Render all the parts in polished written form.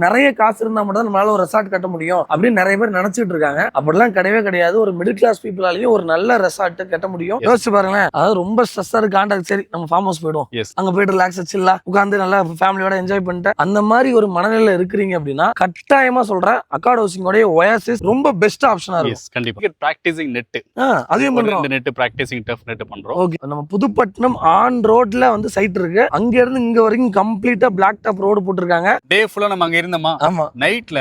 நிறைய காசு இருந்தா மட்டும் தான் நம்மளால ஒரு ரெசார்ட் கட்ட முடியும் அப்படின்னு நிறைய பேர் நினைச்சிட்டு இருக்காங்க. அப்படிலாம் கிடையவே கிடையாது. ஒரு மிடில் கிளாஸ் பீப்புளாலையும் ஒரு நல்ல ரெசார்ட் கட்ட முடியும். யோசிச்சு பாருங்களேன். அதாவது ரொம்ப ஸ்ட்ரெஸ்ஸா இருக்கு, சரி நம்ம ஃபார்ம் ஹவுஸ் போயிடுவோம், அங்க போயிட்டு ரிலாக்ஸ் சில்லா உட்கார்ந்து நல்லா ஃபேமிலியோட என்ஜாய் பண்ணிட்டு அந்த மாதிரி ஒரு மனநிலையில இருக்கிறீங்க அப்படின்னா கட்டாயமா சொல்றேன் அக்கார்ட் ஹவுசிங்கோட ஒயாசிஸ் ரொம்ப பெஸ்ட் ஆப்ஷனா இருக்கும். கண்டிப்பா பிராக்டிசிங் நெட் அதையும் பண்றோம். நெட் பிராக்டிசிங் டஃப் நெட் பண்றோம். ஓகே, நம்ம புதுப்பட்டினம் ஆன் ரோட்ல வந்து சைட் இருக்கு. அங்க இருந்து இங்க வரைக்கும் கம்ப்ளீட்டா பிளாக் டாப் ரோடு போட்டுருக்காங்க. டே ஃபுல்லா நம்ம அங்க இருந்தோமா, நைட்ல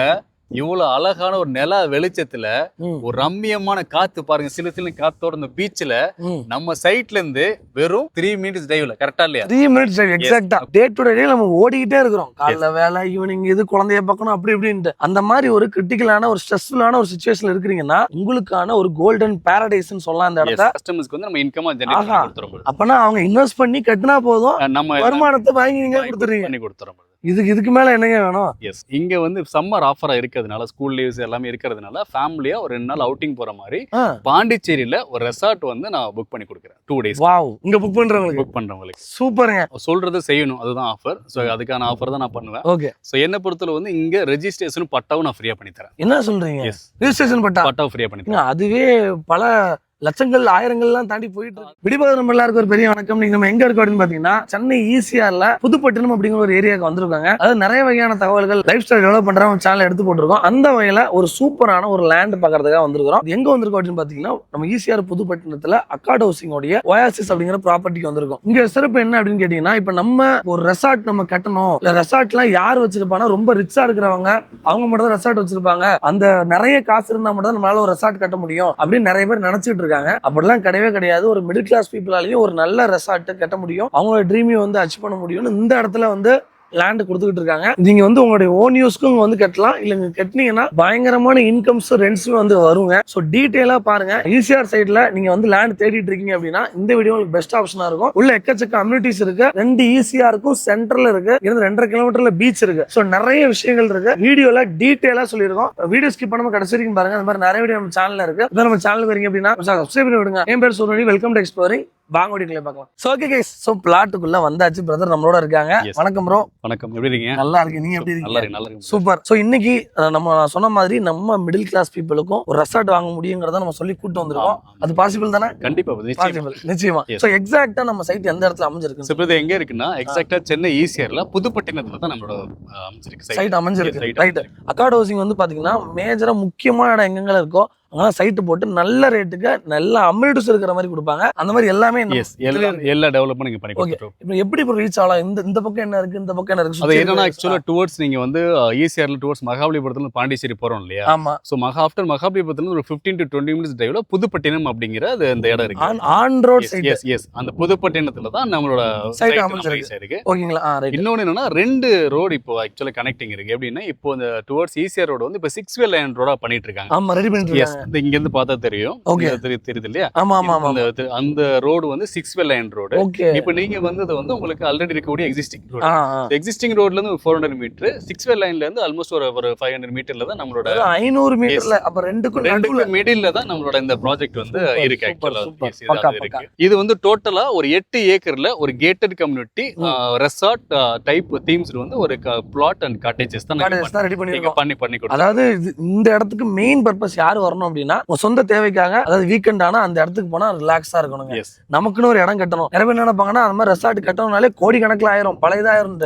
இவ்வளவு அழகான ஒரு நில வெளிச்சத்துல ஒரு ரம்மியமான காத்து பாருங்க, சில சில காத்தோட இந்த பீச்ல நம்ம சைட்ல இருந்து வெறும் 3 மினிட்ஸ் டிரைவ்ல. கரெக்டா இல்லையா? 3 மினிட்ஸ் டிரைவ் எக்ஸாக்ட்டா. டே டு டே நம்ம ஓடிக்கிட்டே இருக்கிறோம். காலைல வேலை, ஈவினிங் இது, குழந்தைய பார்க்கணும், அப்படி இப்படின்ட்டு அந்த மாதிரி ஒரு கிரிட்டிக்கலான ஒரு ஸ்ட்ரெஸ்ஃபுல்லான ஒரு சிச்சுவேஷன்ல இருக்கிறீங்கன்னா உங்களுக்கான ஒரு கோல்டன் பாரடைஸ்னு சொல்லலாம். அந்த இடத்துல கஸ்டமர்ஸ்க்கு வந்து நம்ம இன்கம் ஜெனரேட் பண்ணி கொடுத்துறோம். அப்பனா அவங்க இன்வெஸ்ட் பண்ணி கட்டினா போதும், நம்ம வருமானத்தை வாங்கி நீங்க கொடுத்துறீங்க. இதுக்கு மேல என்னங்க வேணும்? எஸ், இங்க வந்து சம்மர் ஆஃபரா இருக்கிறதுனால, ஸ்கூல் லீவ்ஸ் எல்லாமே இருக்கிறதுனால ஃபேமிலியா ஒரு 2 நாள் அவுட்டிங் போற மாதிரி பாண்டிச்சேரியில ஒரு ரெசார்ட் வந்து நான் புக் பண்ணி கொடுக்குறேன். 2 days. வாவ், இங்க புக் பண்றவங்களுக்கு சூப்பருங்க. சொல்றது செய்யணும், அதுதான் ஆஃபர். சோ அதுக்கான ஆஃபர் தான் நான் பண்ணுவேன். ஓகே. சோ என்ன பொறுத்தல வந்து இங்க ரெஜிஸ்ட்ரேஷன் பட்டாவும் நான் ஃப்ரீயா பண்ணி தரேன். என்ன சொல்றீங்க? ரெஜிஸ்ட்ரேஷன் பட்டாவும் ஃப்ரீயா பண்ணி தரேன். அதுவே பல லட்சங்கள் ஆயிரங்கள்லாம் தாண்டி போயிட்டு இருக்கு. விடிபாக நம்ம எல்லாருக்கும் ஒரு பெரிய வணக்கம். நீங்க நம்ம எங்க இருக்கோம் அப்படின்னு பாத்தீங்கன்னா சென்னை ஈசிஆர்ல புதுப்பட்டினம் அப்படிங்கிற ஒரு ஏரியாவுக்கு வந்திருக்காங்க. அதாவது நிறைய வகையான தகவல்கள் லைஃப் ஸ்டைல் டெவலப் பண்ற ஒரு சேனல் எடுத்து போட்டிருக்கோம். அந்த வகையில ஒரு சூப்பரான ஒரு லேண்ட் பாக்குறதுக்காக வந்திருக்கிறோம். எங்க வந்திருக்கோம் அப்படின்னு பாத்தீங்கன்னா நம்ம ஈசிஆர் புதுப்பட்டினத்துல அக்கார்ட் ஹவுசிங்கோட ஒயாசிஸ் அப்படிங்கிற ப்ராப்பர்ட்டிக்கு வந்திருக்கோம். இங்க சிறப்பு என்ன அப்படின்னு கேட்டீங்கன்னா, இப்ப நம்ம ஒரு ரெசார்ட் நம்ம கட்டணும், இல்ல ரெசார்ட் எல்லாம் யார் வச்சிருப்பாங்கன்னா ரொம்ப ரிச்சா இருக்கிறவங்க, அவங்க மட்டும் தான் ரெசார்ட் வச்சிருப்பாங்க, அந்த நிறைய காசு இருந்தா மட்டும் தான் நம்மளால ஒரு ரெசார்ட் கட்ட முடியும் அப்படின்னு நிறைய பேர் நினைச்சிட்டு இருக்காங்க. அப்படிலாம் கிடையவே கிடையாது. ஒரு மிடில் கிளாஸ் பீப்புளாலையும் ஒரு நல்ல ரெசார்ட் கட்ட முடியும், அவங்களோட ட்ரீமையும் வந்து அச்சீவ் பண்ண முடியும்னு இந்த இடத்துல வந்து லேண்ட் கொடுத்துக்கிட்டு இருக்காங்க. நீங்க வந்து உங்களுடைய ஓன் யூஸ்க்கும் வந்து கட்டலாம். இல்ல நீங்க கட்டினீங்கன்னா பயங்கரமான இன்கம்ஸ் ரெண்ட்ஸும் வந்து வருங்க. ஸோ டீட்டெயிலா பாருங்க. ஈசிஆர் சைட்ல நீங்க வந்து லேண்ட் தேடிட்டு இருக்கீங்க அப்படின்னா இந்த வீடியோ உங்களுக்கு பெஸ்ட் ஆப்ஷனா இருக்கும். உள்ள எக்கச்சக்க அம்யூனிட்டிஸ் இருக்கு. 2 ஈசிஆருக்கும் சென்டர்ல இருக்கு. 2.5 கிலோமீட்டர்ல பீச் இருக்கு. ஸோ நிறைய விஷயங்கள் இருக்கு. வீடியோல டீட்டெயிலா சொல்லியிருக்கோம். வீடியோ ஸ்கிப் பண்ணாம கடைசி வரைக்கும் பாருங்க. அந்த மாதிரி நிறைய வீடியோ நம்ம சேனல்ல இருக்கு. நம்ம சேனலுக்கு வரீங்க அப்படின்னா சப்ஸ்கிரைப் பண்ணி விடுங்க. என் பேர் சோனி. Welcome to exploring. வாங்கோடிங்களே பார்க்கலாம். சோ ஓகே கைஸ், சோ பிளாட்டுக்குள்ள வந்தாச்சு. பிரதர் நம்மளோட இருக்காங்க. வணக்கம் ப்ரோ. வணக்கம், எப்படி இருக்கீங்க? நல்லா இருக்கு. நீங்க எப்படி இருக்கீங்க? நல்லா இருக்கு. சூப்பர். சோ இன்னைக்கு நம்ம சொன்ன மாதிரி நம்ம மிடில் கிளாஸ் பீப்புளுக்கும் ஒரு ரெசார்ட் வாங்க முடியுங்கிறத நம்ம சொல்லி கூட்டு வந்திருக்கோம். அது பாசிபிள் தானே? கண்டிப்பா பாசிபிள், நிச்சயமா. சோ எக்ஸாக்ட்டா நம்ம சைட் எந்த இடத்துல அமைஞ்சிருக்கு? சோ இது எங்க இருக்குன்னா எக்ஸாக்ட்டா சென்னை ஈசிஆர்ல புதுப்பட்டினத்துல தான் நம்மளோட அமைஞ்சிருக்கு. சைட் அமைஞ்சிருக்கு. ரைட். அக்கார்ட் ஹவுசிங் வந்து பாத்தீங்கன்னா மேஜரா முக்கியமான இடம் எங்கெங்க இருக்கோ அங்க சைட் போட்டு நல்ல ரேட்டுக்கு நல்ல அம்யூனிட்டிஸ் இருக்கிற மாதிரி கொடுப்பாங்க. அந்த மாதிரி எல்லாமே எல்லா டெவலப்மெண்ட் நீங்க பண்ணி கொடுத்துறோம். இப்போ எப்படி ரீச் ஆகலாம்? இந்த பக்கம் என்ன இருக்கு, இந்த பக்கம் என்ன இருக்கு? அது என்னன்னா ஆக்சுவலா டுவர்ட்ஸ் நீங்க வந்து ஈசிஆர்ல டுவர்ட்ஸ் மகாபலிபுரத்துல பாண்டிச்சேரி போறோம் இல்லையா? ஆமா. சோ ஆஃப்டர் மகாபலிபுரத்துல ஒரு 15 to 20 மினிட்ஸ் டிரைவ்ல புதுப்பட்டினம் அப்படிங்கிற அந்த இடம் இருக்கு. On road side. எஸ் அந்த புதுப்பட்டினத்துல தான் நம்மளோட சைட் அமைஞ்சிருக்கு. ஓகேங்களா? இன்னொன்னு என்னன்னா 2 ரோடு இப்போ ஆக்சுவலா கனெக்டிங் இருக்கு. எப்படின்னா இப்போ அந்த டுவர்ட்ஸ் ஈசிஆர் ரோடு வந்து இப்போ 6 வே லைன் ரோடா பண்ணிட்டு இருக்காங்க. ஆமா, ரெடி பண்ணிட்டு இருக்காங்க. இங்க இருந்து பார்த்தா தெரியும். தெரியுது இல்லையா? அந்த ரோடு வந்து 6 வே லைன் ரோடு. இப்போ நீங்க வந்தது வந்து உங்களுக்கு ஆல்ரெடி இருக்கக்கூடிய எக்ஸிஸ்டிங் ரோட்ல இருந்து 400 மீட்டர், 6 வே லைன்ல இருந்து ஆல்மோஸ்ட் ஒரு 500 மீட்டர்ல தான் நம்மளோட 500 மீட்டர்ல அப்ப ரெண்டுக்கும் மிடில்ல தான் நம்மளோட இந்த ப்ராஜெக்ட் வந்து இருக்கு. ஆக்சுவலா இது வந்து டோட்டலா ஒரு 8 ஏக்கர்ல ஒரு gated community resort type themes வந்து ஒரு பிளாட் அண்ட் காட்டேஜஸ் தான் ரெடி பண்ணி கொடுத்தோம். அதாவது இந்த இடத்துக்கு மெயின் பர்பஸ் யார் வரணும் அப்படின்னா சொந்த தேவைக்காக, அதாவது வீக்கெண்ட் ஆனா அந்த இடத்துக்கு போனா ரிலாக்ஸா இருக்கணுங்க. நமக்குன்னு ஒரு இடம் கட்டணும். நிறைய பேர் நினைப்பாங்கன்னா அந்த மாதிரி ரெசார்ட் கட்டணும்னாலே கோடி கணக்கில் ஆயிரும், பழையதாயிரும்.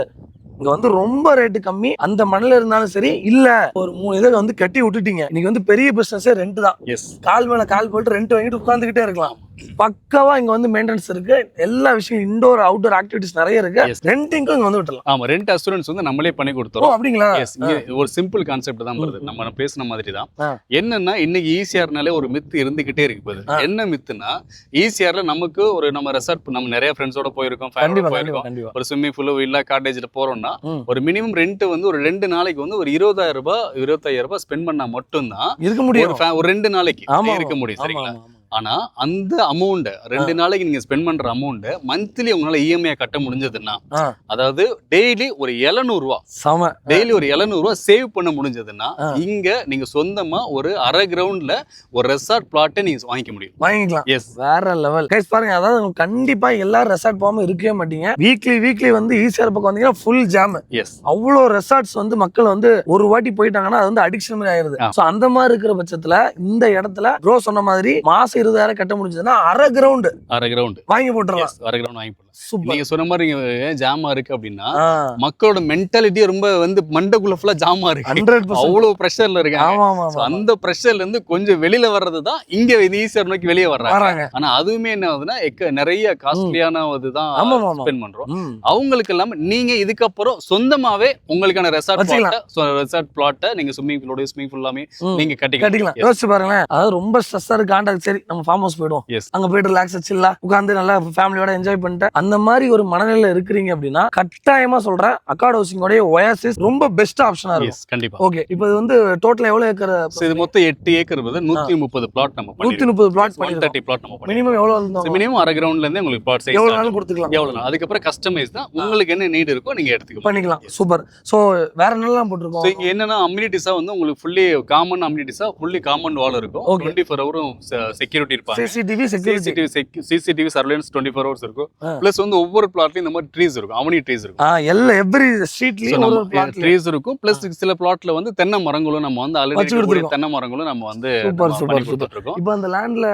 இங்க வந்து ரொம்ப ரேட்டு கம்மி. அந்த மண்ணில் இருந்தாலும் சரி, இல்ல ஒரு 3 இதை வந்து கட்டி விட்டுட்டீங்க, நீங்க வந்து பெரிய பிசினஸே ரெண்ட் தான். கால் மேல கால் போட்டு ரெண்ட் வாங்கிட்டு உட்காந்துக்கிட்டே இருக்கலாம். பக்காவா இங்க வந்து மெயின்டெனன்ஸ் இருக்கு. எல்லா விஷயம் இன்டோர் அவுட்டோர் ஆக்டிவிட்டிஸ் நிறைய இருக்கு. ரெண்டிங்கும் இங்க வந்து விட்டலாம். ஆமா, ரெண்ட் அசூரன்ஸ் வந்து நம்மளே பண்ணி கொடுத்துறோம். அப்படிங்களா? ஒரு சிம்பிள் கான்செப்ட் தான் வருது. நம்ம பேசின மாதிரி தான். என்னன்னா இன்னைக்கு ஈசிஆர்னாலே ஒரு மித்து இருந்துகிட்டே இருக்கு போகுது. என்ன மித்துனா ஈசிஆர்ல நமக்கு ஒரு நம்ம ரெசார்ட் நம்ம நிறைய ஃப்ரெண்ட்ஸோட போயிருக்கோம், ஃபேமிலியோட போயிருக்கோம். ஒரு ஸ்விம்மிங் பூல் இல்ல காட்டேஜ்ல போறோம்னா ஒரு மினிமம் ரெண்ட் வந்து ஒரு 2 நாளைக்கு வந்து ஒரு 20,000 ரூபாய் 25,000 ரூபாய் ஸ்பெண்ட் பண்ணா மட்டும் தான் இருக்க முடியும். ஒரு 2 நாளைக்கு இருக்க முடியும். சரிங்களா? ஆனா அந்த அமௌண்ட் 2 நாளைக்கு நீங்க ஸ்பெண்ட் பண்ற அமௌண்ட் மந்த்லி உங்களால இஎம்ஐ கட்ட முடிஞ்சதுன்னா, அதாவது டெய்லி ஒரு 700 ரூபாய் டெய்லி ஒரு 700 ரூபாய் சேவ் பண்ண முடிஞ்சதுன்னா, இங்க நீங்க சொந்தமா ஒரு அரை கிரவுண்ட்ல ஒரு ரெசார்ட் பிளாட்டை நீங்க வாங்கிக்கலாம். எஸ், வேற லெவல் கைஸ். பாருங்க, அதாவது கண்டிப்பா எல்லாரும் ரெசார்ட் போகாம இருக்கவே மாட்டீங்க. வீக்லி வந்து ஈஸியார் பக்கம் வந்தீங்கன்னா ஃபுல் ஜாம். எஸ், அவ்வளோ ரெசார்ட்ஸ் வந்து மக்கள் வந்து ஒரு வாட்டி போயிட்டாங்கன்னா அது வந்து அடிக்ஷன் மாதிரி ஆயிருது. சோ அந்த மாதிரி இருக்கிற பட்சத்துல இந்த இடத்துல ப்ரோ சொன்ன மாதிரி மாசம் 20,000 கட்ட முடிஞ்சதுன்னா அரை கிரவுண்ட் வாங்கி போட்டுறலாம். அரை கிரவுண்ட் வாங்கி போடலாம். நீங்க சொன்ன மாதிரி ஜாமா இருக்கு அப்படின்னா, மக்களோட மென்டாலிட்டி ரொம்ப வந்து மண்டக்குள்ள ஃபுல்லா ஜாமா இருக்கு. 100% அவ்வளவு பிரஷர்ல இருக்காங்க. அந்த பிரஷர்ல இருந்து கொஞ்சம் வெளியில வர்றதுதான் இங்க ஈஸியர் நோக்கி வெளியே வர்றாங்க. ஆனா அதுவுமே என்ன ஆகுதுன்னா, நிறைய காஸ்ட்லியான இதுதான் ஸ்பெண்ட் பண்றோம். அவங்களுக்கு இல்லாம நீங்க இதுக்கப்புறம் சொந்தமாவே உங்களுக்கான ரெசார்ட் பிளாட்டை நீங்க ஸ்விம்மிங் பூல் எல்லாமே நீங்க கட்டிக்கலாம். யோசிச்சு பாருங்களேன், அதாவது ரொம்ப ஸ்ட்ரெஸ்ஸா இருக்கு ஆண்டா, சரி நம்ம ஃபார்ம் ஹவுஸ் போயிடுவோம், அங்க போயிட்டு ரிலாக்ஸ் சில்லா உட்கார்ந்து நல்லா ஃபேமிலியோட என்ஜாய் பண்ணிட்டு அந்த மாதிரி ஒரு மனநிலையில இருக்கிறீங்க அப்படின்னா, கட்டாயமா சொல்றேன் அக்கார்ட் ஹவுசிங்கோட ஒயாசிஸ் ரொம்ப பெஸ்ட் ஆப்ஷனா இருக்கும். கண்டிப்பா. ஓகே, இப்போ இது வந்து டோட்டல் எவ்வளவு ஏக்கர்? இது மொத்தம் 8 ஏக்கர் 130 பிளாட் நம்ம 130 பிளாட் 130 பிளாட் நம்ம மினிமம் எவ்வளவு இருந்தாலும் மினிமம் அரை கிரவுண்ட்ல இருந்து உங்களுக்கு பிளாட் சைஸ் எவ்வளவு நாளும் கொடுத்துக்கலாம். எவ்வளவு, அதுக்கப்புறம் கஸ்டமைஸ் தான், உங்களுக்கு என்ன நீட் இருக்கோ நீங்க பண்ணிக்கலாம். சூப்பர். சோ வேற என்னலாம் போட்டுருக்கோம்? இங்க என்னன்னா அம்யூனிட்டிஸா வந்து உங்களுக்கு ஃபுல்லி காமன் அம்யூனிட்டிஸா ஃபுல்லி காமன் வால் இருக்கும். 24 ஹவரும் செக்யூரிட்டி இருப்பாங்க. சிசிடிவி சர்வேலன்ஸ் 24 ஹவர்ஸ் இருக்கும். பிளஸ் வந்து ஒவ்வொரு பிளாட்லயும் இந்த மாதிரி ட்ரீஸ் இருக்கும், அவனி ட்ரீஸ் இருக்கும். எவ்ரி ஸ்ட்ரீட்லயும் ஒரு பிளாட் ட்ரீஸ் இருக்கும். பிளஸ் சில பிளாட்ல வந்து தென்னை மரங்களும் நம்ம வந்து ஆல்ரெடி தென்னை மரங்களும் நம்ம வந்து பண்ணி கொடுத்துட்டு இருக்கோம். இப்போ அந்த லேண்ட்ல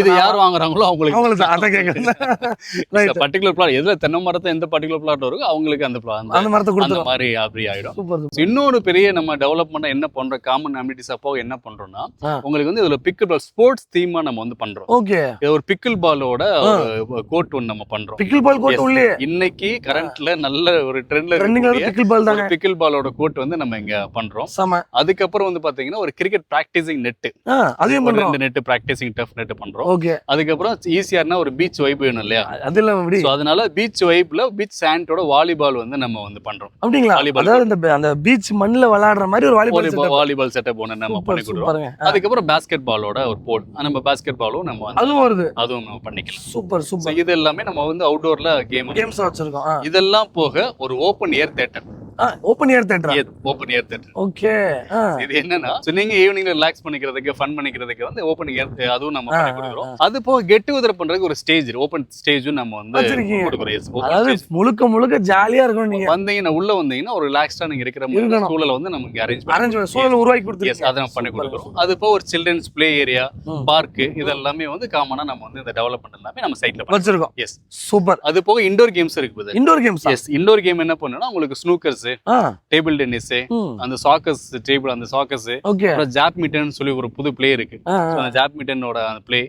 இது யார் வாங்குறாங்களோ அவங்களுக்கு அத கேக்குறேன். பர்టిక్యులர் பிளாட் எதுல தென்னை மரத்தை எந்த பர்టిక్యులர் பிளாட் இருக்கோ அவங்களுக்கு அந்த மரத்தை கொடுத்துறோம். அந்த மாதிரி அப்படி ஆயிடும். இன்னொரு பெரிய நம்ம டெவலப்மென்ட் என்ன பண்றோம், காமன் அம்யூனிட்டிஸ் அப்போ என்ன பண்றோம்னா, உங்களுக்கு வந்து இதுல பிக்கிள் பால் ஸ்போர்ட்ஸ் தீமா நம்ம வந்து பண்றோம். ஓகே, ஒரு பிக்கிள் பாலோட கோர்ட் ஒன்னு நம்ம பண்றோம். பிக்கிள் பால் கோர்ட் உள்ளே இன்னைக்கு கரண்ட்ல நல்ல ஒரு ட்ரெண்ட்ல பிக்கிள் பால் தாங்க. பிக்கிள் பாலோட கோர்ட் வந்து நம்ம இங்க பண்றோம். அதுக்கப்புறம் வந்து பாத்தீங்கன்னா ஒரு கிரிக்கெட் பிராக்டிசிங் நெட், அதையும் பண்றோம். நெட் பிராக்டிசிங் டஃப் நெட் பண்றோம். ஓகே, அதுக்கப்புறம் ஈஸியார்னா ஒரு பீச் வைப் வேணும் இல்லையா, அதுல சோ அதனால பீச் வைப்ல பீச் சாண்டோட வாலிபால் வந்து நம்ம வந்து பண்றோம். அப்படிங்களா? அதாவது அந்த பீச் மண்ணுல விளையாடுற மாதிரி ஒரு வாலிபால் செட்டப் ஒன்னு நம்ம பண்ணி கொடுறோம். அதுக்கப்புறம் பாஸ்கெட் பாலோட ஒரு போல், நம்ம பாஸ்கெட் பாலும் நம்ம அதுவும் நம்ம பண்ணிக்கலாம். Super super. இது எல்லாமே நம்ம வந்து அவுட்டோர்ல கேம்ஸ் வச்சிருக்கோம். இதெல்லாம் போக ஒரு ஓபன் ஏர் தியேட்டர். ஓபன் ஏர் தியேட்டர். ஓபன் ஏர் தியேட்டர். ஓகே. இது என்னன்னா, நீங்க ஈவினிங்ல ரிலாக்ஸ் பண்ணிக்கிறதுக்கு ஃபன் பண்ணிக்கிறதுக்கு வந்து ஓபன் ஏர் அதுவும் நம்ம பண்ணி கொடுக்கிறோம். அது போக கெட் டுகெதர் பண்றதுக்கு ஒரு ஸ்டேஜ், ஓபன் ஸ்டேஜும் நம்ம வந்து கொடுக்கிறோம். அதாவது முழுக்க ஜாலியா இருக்கும். நீங்க வந்தீங்கன்னா உள்ள வந்தீங்கன்னா ஒரு ரிலாக்ஸ்டா நீங்க இருக்கிற சூழலை வந்து நமக்கு அரேஞ்ச் சூழல் உருவாக்கி கொடுத்துருக்கோம். அதை நம்ம பண்ணி கொடுக்கிறோம். அது போக ஒரு சில்ட்ரன்ஸ் பிளே ஏரியா, பார்க், இதெல்லாமே வந்து காமனா நம்ம வந்து இந்த டெவலப்மென்ட் எல்லாமே நம்ம சைட்ல வச்சிருக்கோம். Yes, super. அது போக இன்டோர் கேம்ஸ் இருக்கு. Indoor games. Yes, indoor game என்ன பண்ணுனா உங்களுக்கு ஸ்னூக்கர்ஸ், டேபிள் டென்னிஸ், அந்த சாக்கர்ஸ் டேபிள், அந்த சாக்கர்ஸ், அப்புறம் ஜாட்மிண்டன் சொல்லி ஒரு புது பிளே இருக்கு. அந்த ஜாட்மிண்டனோட அந்த பிளே,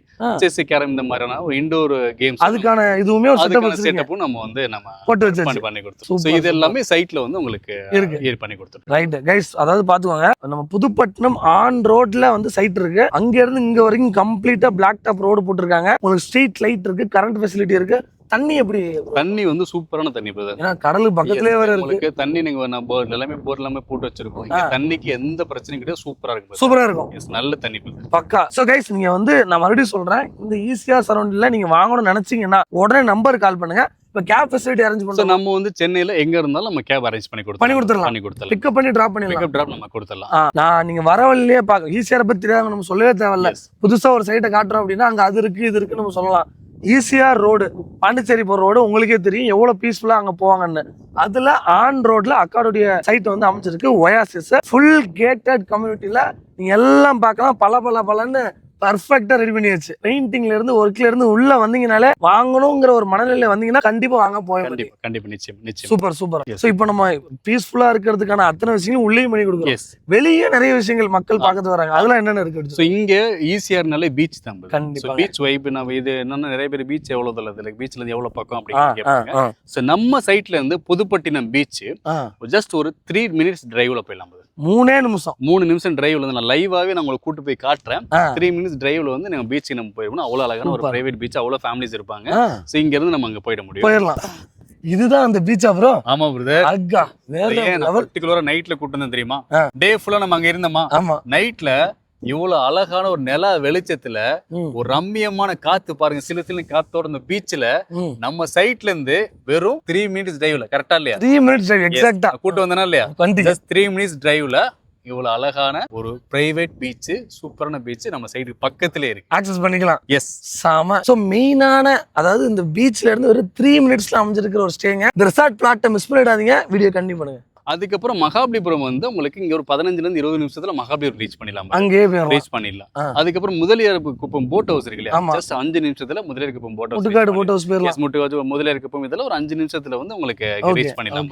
செஸ், கேரம், இந்த மாதிரியான ஒரு இன்டோர் கேம்ஸ், அதுக்கான இதுவுமே ஒரு செட்டப்பும் நம்ம வந்து நம்ம போட்டு வச்சு பண்ணி கொடுத்தோம். சோ இது எல்லாமே சைட்ல வந்து உங்களுக்கு பண்ணி கொடுத்தோம். ரைட் கைஸ், அதாவது பாத்துக்கோங்க, நம்ம புதுப்பட்டினம் ஆன் ரோட்ல வந்து சைட் இருக்கு. அங்க இருந்து இங்க வரைக்கும் கம்ப்ளீட்டா பிளாக் டாப் ரோடு போட்டுருக்காங்க. உங்களுக்கு ஸ்ட்ரீட் லைட் இருக்கு, கரண்ட் ஃபெசிலிட்டி இருக்கு. தண்ணி எப்படி? தண்ணி வந்து சூப்பரான தண்ணி பிரதர். ஏன்னா கடலுக்கு பக்கத்துலயே வேற இருக்கு. உங்களுக்கு தண்ணி நீங்க நம்ம எல்லாமே போர் எல்லாமே போட்டு வச்சிருக்கோம். இங்க தண்ணிக்கு எந்த பிரச்சனையும் கிடையாது. சூப்பரா இருக்கு. சூப்பரா இருக்கும். நல்ல தண்ணி பக்கா. சோ கைஸ், நீங்க வந்து நான் மறுபடியும் சொல்றேன், இந்த ஈஸியா சரௌண்டிங்ல நீங்க வாங்கணும்னு நினைச்சீங்கன்னா உடனே நம்பர் கால் பண்ணுங்க. இப்ப கேப் ஃபெசிலிட்டி அரேஞ்ச் பண்ணுவோம். நம்ம வந்து சென்னையில எங்க இருந்தாலும் நம்ம கேப் அரேஞ்ச் பண்ணி கொடுத்துறலாம். பிக்கப் பண்ணி டிராப் பண்ணிடலாம். பிக்கப் டிராப் நம்ம கொடுத்துறலாம். நான் நீங்க வர வழியிலேயே பாக்க ஈஸியா பத்தி தெரியாத நம்ம சொல்லவே தேவையில்ல. புதுசா ஒரு சைட்டை காட்டுறோம் அப்படின்னா அங்க அது இருக்கு இது இருக்குன்னு நம்ம சொல்லலாம். ஈசிஆர் ரோடு, பாண்டிச்சேரி போற ரோடு உங்களுக்கே தெரியும் எவ்வளவு பீஸ்ஃபுல்லா அங்க போவாங்கன்னு. அதுல ஆன் ரோட்ல அக்காடுடைய சைட் வந்து அமைச்சிருக்கு. ஒயாசிஸ் ஃபுல் கேட்டட் கம்யூனிட்டில நீங்க எல்லாம் பார்க்கலாம். பலன்னு பர்ஃபெக்டா ரெடி பண்ணியாச்சு. பெயிண்டிங்ல இருந்து ஒர்க்ல இருந்து உள்ள வந்தீங்கனாலே வாங்கணுங்கிற ஒரு மனநிலையில வந்தீங்கன்னா கண்டிப்பா வாங்க போய் கண்டிப்பா நிச்சயம். சூப்பர். சோ இப்போ நம்ம பீஸ்ஃபுல்லா இருக்கிறதுக்கான அத்தனை விஷயங்களும் உள்ளேயும் பண்ணி கொடுக்குறோம். வெளியே நிறைய விஷயங்கள் மக்கள் பார்க்கறது வராங்க. அதெல்லாம் என்னென்ன இருக்கு? சோ இங்க ஈஸியார்னாலே பீச் தான். கண்டிப்பா பீச் வைப். நம்ம இது என்னன்னா நிறைய பேர் பீச் எவ்வளவு தள்ளது, பீச்ல இருந்து எவ்வளவு பக்கம் அப்படின்னு கேட்பாங்க. சோ நம்ம சைட்ல இருந்து புதுப்பட்டினம் பீச் ஜஸ்ட் ஒரு 3 minutes டிரைவ்ல போயிடலாம். 3 நிமிஷம் டிரைவ்ல வந்து நான் லைவாவே நான் உங்களுக்கு கூட்டு போய் காட்டுறேன். 3 minutes டிரைவ்ல வந்து நம்ம பீச்சுக்கு நம்ம போயிடணும். அவ்வளவு அழகான ஒரு பிரைவேட் பீச், அவ்வளவு ஃபேமிலிஸ் இருப்பாங்க. சோ இங்க இருந்து நம்ம அங்க போயிட முடியும். இதுதான் அந்த பீச்சா ப்ரோ? ஆமா பிரதர். அக்கா வேற பர்టిక్యులரா நைட்ல கூட்டு வந்தேன் தெரியுமா? டே ஃபுல்லா நம்ம அங்க இருந்தோமா, நைட்ல இவ்வளவு அழகான ஒரு நில வெளிச்சத்துல ஒரு ரம்மியமான காத்து பாருங்க, சில சில காத்தோட இந்த பீச்ல நம்ம சைட்ல இருந்து வெறும் 3 minutes டிரைவ்ல, கரெக்டா இல்லையா? 3 minutes drive எக்ஸாக்ட்டா கூட்டு வந்தனா இல்லையா? ஜஸ்ட் 3 minutes டிரைவ்ல இவ்வளவு அழகான ஒரு பிரைவேட் பீச், சூப்பரான பீச் நம்ம சைடு பக்கத்திலே இருக்கு, ஆக்சஸ் பண்ணிக்கலாம். எஸ் சாம. சோ மெயினான அதாவது இந்த பீச்ல இருந்து ஒரு 3 minutesல அமைஞ்சிருக்கிற ஒரு ஸ்டேங்க. இந்த ரிசார்ட் பிளாட்டை மிஸ் பண்ணிடாதீங்க, வீடியோ கண்டினியூ பண்ணுங்க. அதுக்கப்புறம் மகாபலிபுரம் வந்து உங்களுக்கு இங்க ஒரு 15 இருந்து 20 நிமிஷத்துல மகாபலிபுரம் ரீச் பண்ணிடலாம், அங்கேயே ரீச் பண்ணிடலாம். அதுக்கப்புறம் முதலியார் குப்பம் போட் ஹவுஸ் இருக்கு இல்லையா, ஜஸ்ட் 5 நிமிஷத்துல Mudaliar Kuppam boat house, Muttukadu boat house போயிரலாம். முட்டுக்காடு முதலியார் குப்பம் இதெல்லாம் ஒரு 5 நிமிஷத்துல வந்து உங்களுக்கு ரீச் பண்ணிடலாம்.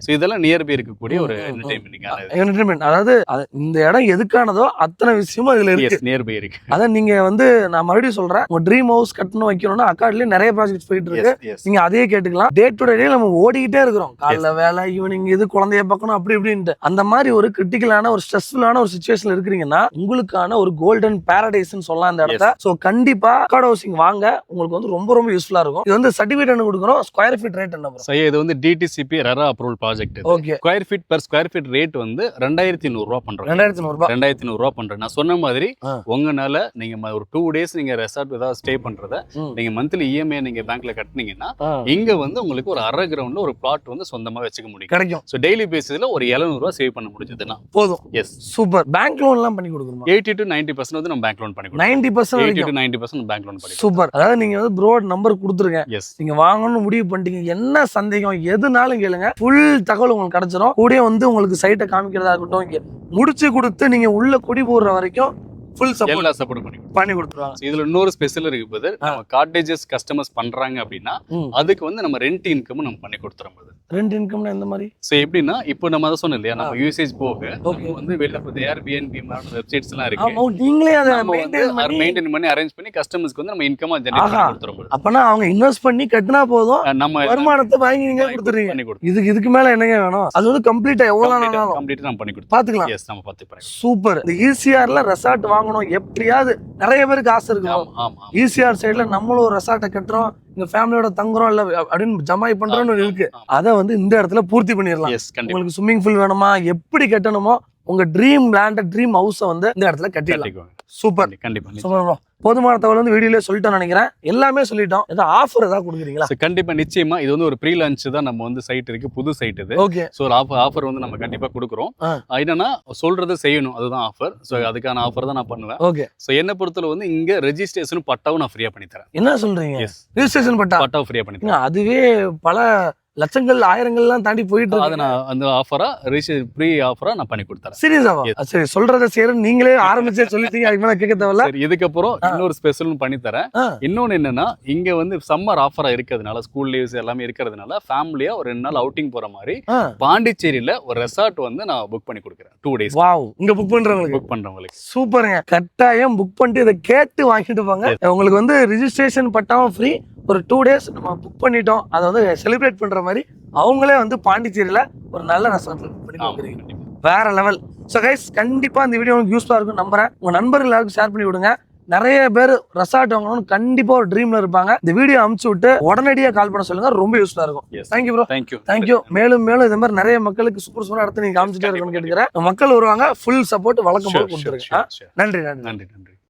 சோ இதெல்லாம் நியர் பை இருக்கக்கூடிய ஒரு என்டர்டெயின்மெண்ட். அதாவது இந்த இடம் எதுக்கானதோ அத்தனை விஷயமும் இதுல இருக்கு, நியர் பை இருக்கு. அதான் நீங்க வந்து நான் மறுபடியும் சொல்றேன், உங்க ட்ரீம் ஹவுஸ் கட்டணும் வைக்கணும்னா அக்காட்லயே நிறைய ப்ராஜெக்ட்ஸ் போயிட்டு இருக்கு, நீங்க அதையே கேட்டுக்கலாம். டே டு டே நம்ம ஓடிக்கிட்டே இருக்கிறோம், காலைல வேலை, ஈவினிங் இது, குழந்தைய பார்க்கணும், அப்படி இப்படி. அந்த மாதிரி ஒரு கிரிட்டிக்கலான ஒரு ஸ்ட்ரெஸ்ஃபுல்லான ஒரு சிச்சுவேஷன்ல இருக்கிறீங்கன்னா உங்களுக்கான ஒரு கோல்டன் பாரடைஸ்னு சொல்லலாம் இந்த இடத்த. சோ கண்டிப்பா அக்காட் ஹவுசிங் வாங்க, உங்களுக்கு வந்து ரொம்ப ரொம்ப யூஸ்ஃபுல்லா இருக்கும். இது வந்து சர்டிபிகேட் என்ன கொடுக்குறோம், ஸ்கொயர் ஃபீட் ரேட் என்ன ப்ரோ? இது வந்து DTCP RERA approval project. Okay, square feet per square feet rate வந்து 2100 ரூபாய் பண்றோம். 2100 ரூபாய் பண்றேன். நான் சொன்ன மாதிரி உங்கனால நீங்க ஒரு 2 days நீங்க ரெசார்ட் ஏதாவது ஸ்டே பண்றத நீங்க மந்த்லி இஎம்ஐ நீங்க பேங்க்ல கட்டினீங்கன்னா இங்க வந்து உங்களுக்கு ஒரு அரை கிரவுண்ட்ல ஒரு பிளாட் வந்து சொந்தமா வச்சுக்க முடியும், கிடைக்கும். சோ டெய்லி பேசிஸ்ல ஒரு 700 ரூபாய் சேவ் பண்ண முடிஞ்சதுன்னா போதும். S, super. பேங்க் லோன் எல்லாம் பண்ணி கொடுக்கணுமா? 80 to 90% வந்து நம்ம பேங்க் லோன் பண்ணி கொடுப்போம். 90% 80 to 90% பேங்க் லோன் பண்ணி. சூப்பர். அதாவது நீங்க வந்து ப்ரோ நம்பர் கொடுத்துருங்க, நீங்க வாங்கணும்னு முடிவு பண்ணிட்டீங்க, என்ன சந்தேகம் எதுனாலும் கேளுங்க, ஃபுல் தகவல் உங்களுக்கு கிடைச்சிரும். கூடயே வந்து உங்களுக்கு சைட்டை காமிக்கிறதா இருக்கட்டும், முடிச்சு கொடுத்து நீங்க உள்ள குடி போடுற வரைக்கும் ஃபுல் சப்போர்ட் பண்ணி கொடுத்துருவாங்க. இதுல இன்னொரு ஸ்பெஷல் இருக்கு போது, நம்ம காட்டேஜஸ் கஸ்டமர்ஸ் பண்றாங்க அப்படின்னா அதுக்கு வந்து நம்ம ரெண்ட் இன்கம் நம்ம பண்ணி கொடுத்துறோம். ரெண்ட் இன்கம்னா எந்த மாதிரி? சோ எப்படின்னா இப்போ நம்ம அத சொன்னோம் இல்லையா, நம்ம யூசேஜ் போக வந்து வெளில போய் Airbnb மாதிரி வெப்சைட்ஸ் எல்லாம் இருக்கு, நீங்களே அத மெயின்டைன் பண்ணி அரேஞ்ச் பண்ணி கஸ்டமர்ஸ்க்கு வந்து நம்ம இன்கமா ஜெனரேட் பண்ணி கொடுத்துறோம். அப்பனா அவங்க இன்வெஸ்ட் பண்ணி கட்டினா போதும், நம்ம வருமானத்தை வாங்கி நீங்க கொடுத்துறீங்க. இதுக்கு மேல என்னங்க வேணும்? அது வந்து கம்ப்ளீட்டா எவ்வளவு நாளாலும் கம்ப்ளீட்டா நம்ம பண்ணி கொடுத்து பாத்துக்கலாம். எஸ், நம்ம பாத்துக்கலாம். சூப்பர். இந்த ஈசிஆர்ல ரெசார்ட் வாங்கணும் எப்படியாவது நிறைய பேருக்கு ஆசை இருக்கும். ஈசிஆர் சைடுல நம்மளும் ஒரு ரெசார்ட்டை கட்டுறோம், எங்க ஃபேமிலியோட தங்குறோம் இல்ல அப்படின்னு ஜமாய் பண்றோம்னு இருக்கு, அத வந்து இந்த இடத்துல பூர்த்தி பண்ணிடலாம். உங்களுக்கு ஸ்விம்மிங் பூல் வேணுமா, எப்படி கட்டணுமோ உங்க ட்ரீம் லேண்ட், ட்ரீம் ஹவுஸ வந்து இந்த இடத்துல கட்டிடலாம். சூப்பர். கண்டிப்பா. சூப்பர். போதுமான தகவல் வந்து வீடியோல சொல்லிட்டோம் நினைக்கிறேன், எல்லாமே சொல்லிட்டோம். ஏதாவது ஆஃபர் ஏதாவது கொடுக்குறீங்களா? கண்டிப்பா, நிச்சயமா. இது வந்து ஒரு ப்ரீ லான்ச் தான், நம்ம வந்து சைட் இருக்கு, புது சைட் இது. ஓகே. சோ ஒரு ஆஃபர் வந்து நம்ம கண்டிப்பா கொடுக்குறோம். என்னன்னா சொல்றதை செய்யணும், அதுதான் ஆஃபர். சோ அதுக்கான ஆஃபர் தான் நான் பண்ணுவேன். ஓகே. சோ என்ன பொறுத்தல வந்து இங்க ரெஜிஸ்ட்ரேஷன் பட்டாவும் நான் ஃப்ரீயா பண்ணி தரேன். என்ன சொல்றீங்க? ரெஜிஸ்ட்ரேஷன் பட்டாவும் ஃப்ரீயா பண்ணி தரேன். அதுவே பல லட்சங்கள் ஆயிரங்கள்லாம் தாண்டி போயிட்டு அதை நான் அந்த ஆஃபரா ப்ரீ ஆஃபரா நான் பண்ணி கொடுத்தேன். சீரியஸாவா? சரி, சொல்றத செய்யறது நீங்களே ஆரம்பிச்சே சொல்லிட்டீங்க, அதுக்கு மேல கேட்க தேவையில்ல. இதுக்கப்புறம் இன்னொரு ஸ்பெஷல் பண்ணி தரேன். இன்னொன்னு என்னன்னா, இங்க வந்து சம்மர் ஆஃபரா இருக்கிறதுனால, ஸ்கூல் லீவ்ஸ் எல்லாமே இருக்கிறதுனால ஃபேமிலியா ஒரு 2 நாள் அவுட்டிங் போற மாதிரி பாண்டிச்சேரியில ஒரு ரெசார்ட் வந்து நான் புக் பண்ணி கொடுக்குறேன் 2 days. வாவ். இங்க புக் பண்றவங்களுக்கு சூப்பருங்க. கட்டாயம் புக் பண்ணிட்டு இதை கேட்டு வாங்கிட்டு போங்க. உங்களுக்கு வந்து ரெஜிஸ்ட்ரேஷன் பட்டாவும் ஃப்ரீ. ஒரு 2 days நம்ம புக் பண்ணிட்டோம், அதை வந்து செலிப்ரேட் பண்ற மாதிரி அவங்களே வந்து பாண்டிச்சேரியில ஒரு நல்ல ரெசார்ட் பண்ணி கொடுக்குறீங்க. வேற லெவல். ஸோ கைஸ், கண்டிப்பா இந்த வீடியோ உங்களுக்கு யூஸ்ஃபுல்லா இருக்கும் நம்புறேன். உங்க நண்பர்கள் எல்லாருக்கும் ஷேர் பண்ணி விடுங்க. நிறைய பேர் ரெசார்ட் வாங்கணும்னு கண்டிப்பா ஒரு ட்ரீம்ல இருப்பாங்க. இந்த வீடியோ அனுப்பிச்சு விட்டு உடனடியாக கால் பண்ண சொல்லுங்க, ரொம்ப யூஸ்ஃபுல்லா இருக்கும். Thank you bro. தேங்க்யூ. மேலும் இது மாதிரி நிறைய மக்களுக்கு சூப்பர் இடத்த நீங்க காமிச்சிட்டே இருக்கணும்னு கேட்டுக்கிறேன். மக்கள் வருவாங்க, ஃபுல் சப்போர்ட் வழக்கம் போல கொடுத்துருங்க. நன்றி.